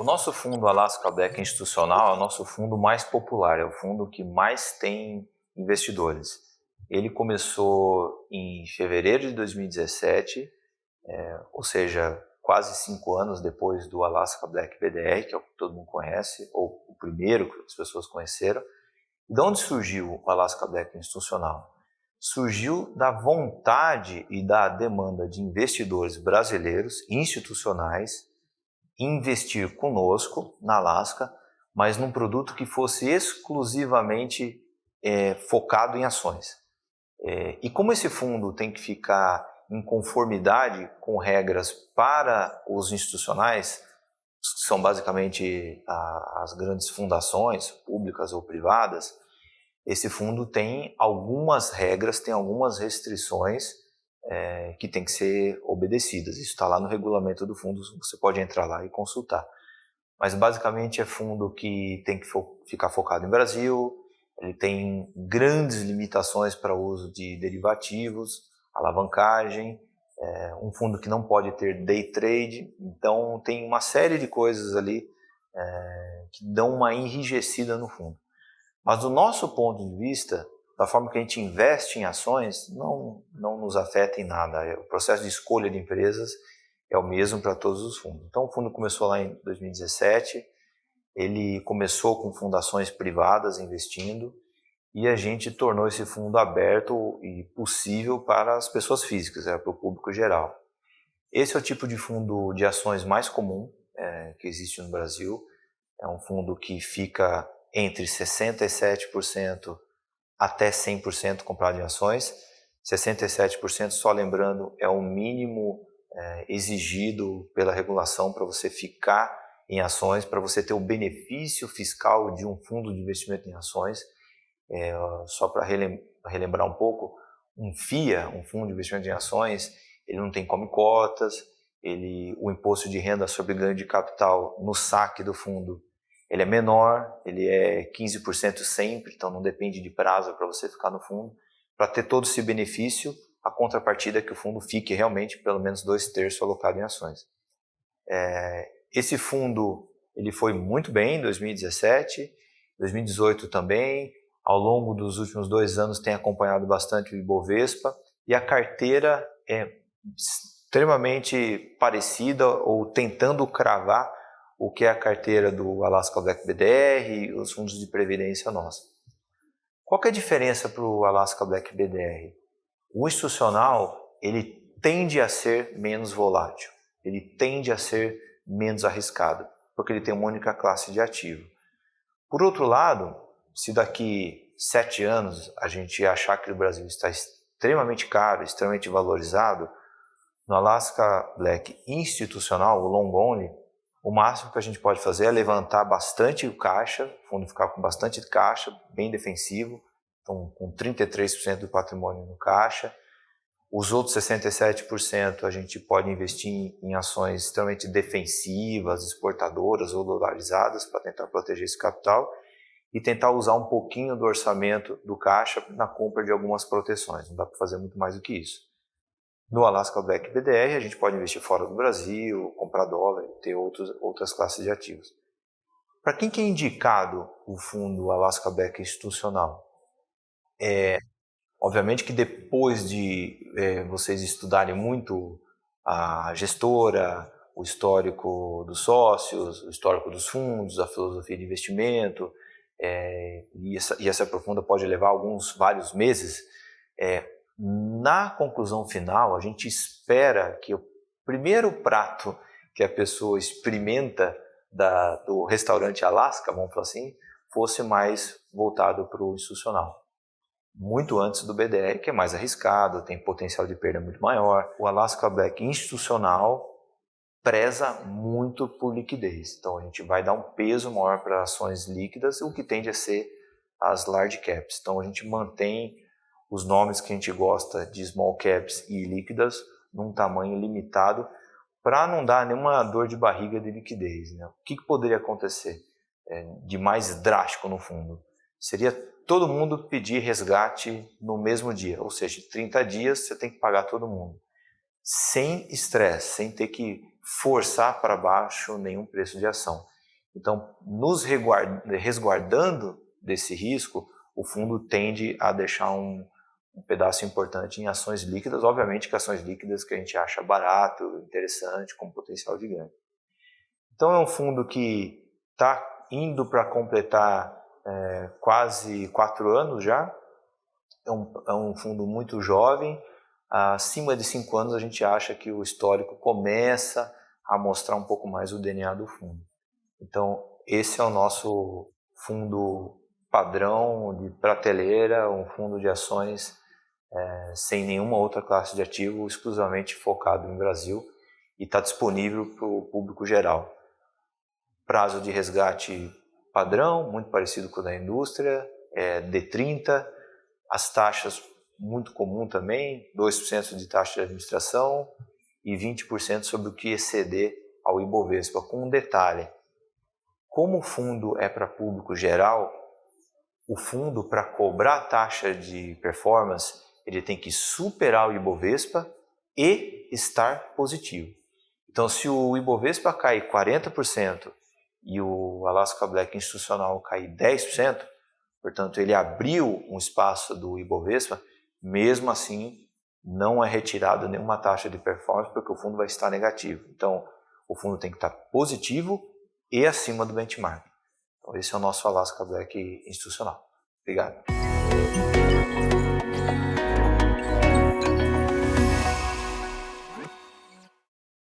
nosso fundo Alaska Black Institucional é o nosso fundo mais popular, é o fundo que mais tem investidores. Ele começou em fevereiro de 2017, ou seja, quase 5 anos depois do Alaska Black BDR, que é o que todo mundo conhece, ou o primeiro que as pessoas conheceram. De onde surgiu o Alaska Black Institucional? Surgiu da vontade e da demanda de investidores brasileiros, institucionais, investir conosco na Alaska, mas num produto que fosse exclusivamente focado em ações. E como esse fundo tem que ficar em conformidade com regras para os institucionais, que são basicamente as grandes fundações, públicas ou privadas, esse fundo tem algumas regras, tem algumas restrições que tem que ser obedecidas. Isso está lá no regulamento do fundo, você pode entrar lá e consultar. Mas basicamente é fundo que tem que ficar focado em Brasil, ele tem grandes limitações para o uso de derivativos, alavancagem, um fundo que não pode ter day trade, então tem uma série de coisas ali que dão uma enrijecida no fundo. Mas do nosso ponto de vista, da forma que a gente investe em ações, não nos afeta em nada. O processo de escolha de empresas é o mesmo para todos os fundos. Então o fundo começou lá em 2017, ele começou com fundações privadas investindo e a gente tornou esse fundo aberto e possível para as pessoas físicas, para o público geral. Esse é o tipo de fundo de ações mais comum que existe no Brasil. É um fundo que fica entre 67% até 100% comprado em ações. 67%, só lembrando, é o mínimo exigido pela regulação para você ficar em ações, para você ter o benefício fiscal de um fundo de investimento em ações. Só para relembrar um pouco, um FIA, um fundo de investimento em ações, ele não tem come-cotas, o imposto de renda sobre ganho de capital no saque do fundo ele é menor, ele é 15% sempre, então não depende de prazo para você ficar no fundo. Para ter todo esse benefício, a contrapartida é que o fundo fique realmente pelo menos 2/3 alocado em ações. Esse fundo ele foi muito bem em 2017, 2018 também. Ao longo dos últimos 2 anos tem acompanhado bastante o Ibovespa e a carteira é extremamente parecida ou tentando cravar o que é a carteira do Alaska Black BDR e os fundos de previdência nossa. Qual que é a diferença para o Alaska Black BDR? O institucional ele tende a ser menos volátil, ele tende a ser menos arriscado, porque ele tem uma única classe de ativo. Por outro lado, se daqui 7 anos a gente achar que o Brasil está extremamente caro, extremamente valorizado, no Alaska Black institucional, o long only, o máximo que a gente pode fazer é levantar bastante o caixa, o fundo ficar com bastante caixa, bem defensivo, então com 33% do patrimônio no caixa. Os outros 67% a gente pode investir em ações extremamente defensivas, exportadoras ou dolarizadas para tentar proteger esse capital e tentar usar um pouquinho do orçamento do caixa na compra de algumas proteções. Não dá para fazer muito mais do que isso. No Alaska Black BDR, a gente pode investir fora do Brasil, comprar dólar, ter outras classes de ativos. Para quem que é indicado o fundo Alaska Black institucional? Obviamente que depois de vocês estudarem muito a gestora, o histórico dos sócios, o histórico dos fundos, a filosofia de investimento, e essa aprofunda pode levar vários meses, na conclusão final, a gente espera que o primeiro prato que a pessoa experimenta do restaurante Alaska, vamos falar assim, fosse mais voltado para o institucional. Muito antes do BDR, que é mais arriscado, tem potencial de perda muito maior. O Alaska Black institucional preza muito por liquidez. Então a gente vai dar um peso maior para ações líquidas, o que tende a ser as large caps. Então a gente mantém os nomes que a gente gosta de small caps e líquidas num tamanho limitado para não dar nenhuma dor de barriga de liquidez, né? O que poderia acontecer de mais drástico no fundo? Seria todo mundo pedir resgate no mesmo dia, ou seja, 30 dias você tem que pagar todo mundo. Sem estresse, sem ter que forçar para baixo nenhum preço de ação. Então, nos resguardando desse risco, o fundo tende a deixar um pedaço importante em ações líquidas, obviamente que ações líquidas que a gente acha barato, interessante, com potencial de ganho. Então é um fundo que está indo para completar quase 4 anos já, é um fundo muito jovem, acima de 5 anos a gente acha que o histórico começa a mostrar um pouco mais o DNA do fundo. Então esse é o nosso fundo padrão de prateleira, um fundo de ações sem nenhuma outra classe de ativo, exclusivamente focado no Brasil e está disponível para o público geral. Prazo de resgate padrão, muito parecido com o da indústria, D30, as taxas muito comum também, 2% de taxa de administração e 20% sobre o que exceder ao Ibovespa, com um detalhe. Como o fundo é para público geral, o fundo, para cobrar a taxa de performance, ele tem que superar o Ibovespa e estar positivo. Então, se o Ibovespa cair 40% e o Alaska Black institucional cair 10%, portanto, ele abriu um espaço do Ibovespa, mesmo assim, não é retirado nenhuma taxa de performance, porque o fundo vai estar negativo. Então, o fundo tem que estar positivo e acima do benchmark. Então, esse é o nosso Alaska Black institucional. Obrigado.